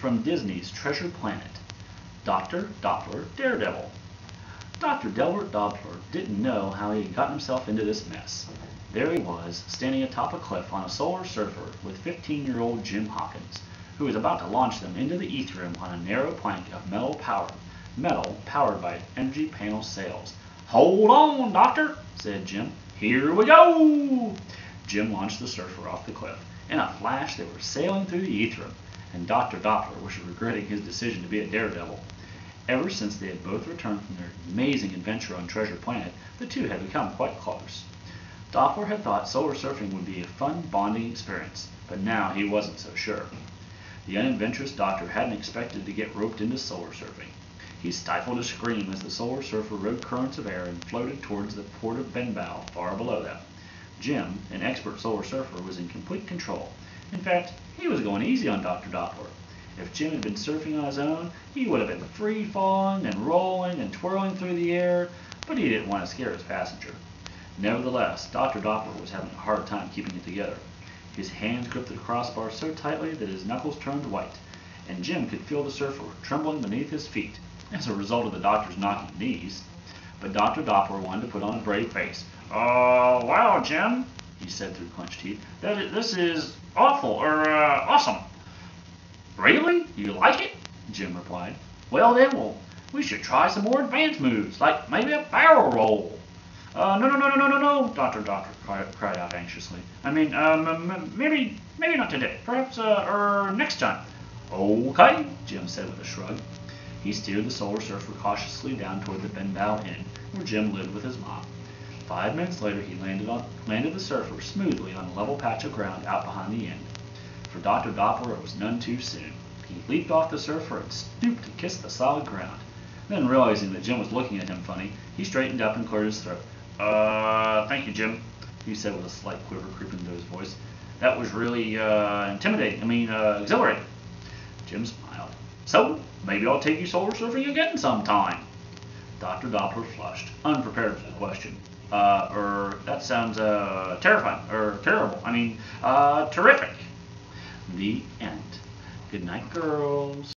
from Disney's Treasure Planet, Dr. Doppler Daredevil. Dr. Delbert Doppler didn't know how he had gotten himself into this mess. There he was, standing atop a cliff on a Solar Surfer with 15-year-old Jim Hawkins, who was about to launch them into the Ethereum on a narrow plank of metal powered by energy panel sails. "Hold on, Doctor," said Jim. "Here we go!" Jim launched the surfer off the cliff. In a flash, they were sailing through the Ethereum, and Dr. Doppler was regretting his decision to be a daredevil. Ever since they had both returned from their amazing adventure on Treasure Planet, the two had become quite close. Doppler had thought solar surfing would be a fun bonding experience, but now he wasn't so sure. The unadventurous doctor hadn't expected to get roped into solar surfing. He stifled a scream as the Solar Surfer rode currents of air and floated towards the port of Benbow far below them. Jim, an expert solar surfer, was in complete control. In fact, he was going easy on Dr. Doppler. If Jim had been surfing on his own, he would have been free-falling and rolling and twirling through the air, but he didn't want to scare his passenger. Nevertheless, Dr. Doppler was having a hard time keeping it together. His hands gripped the crossbar so tightly that his knuckles turned white, and Jim could feel the surfer trembling beneath his feet as a result of the doctor's knocking knees. But Dr. Doppler wanted to put on a brave face. "Oh, wow, Jim," he said through clenched teeth. "This is awesome." "Really? You like it?" Jim replied. "Well then, we should try some more advanced moves, like maybe a barrel roll." No, Dr. Doppler cried out anxiously. "I mean, maybe not today. Perhaps, next time." "Okay," Jim said with a shrug. He steered the Solar Surfer cautiously down toward the Benbow Inn, where Jim lived with his mom. 5 minutes later, he landed the surfer smoothly on a level patch of ground out behind the inn. For Dr. Doppler, it was none too soon. He leaped off the surfer and stooped to kiss the solid ground. Then, realizing that Jim was looking at him funny, he straightened up and cleared his throat. Thank you, Jim," he said with a slight quiver creeping into his voice. "That was really, exhilarating." Jim smiled. "So, maybe I'll take you solar surfing again sometime." Dr. Doppler flushed, unprepared for the question. That sounds, terrifying, terrible. Terrific." The end. Good night, girls.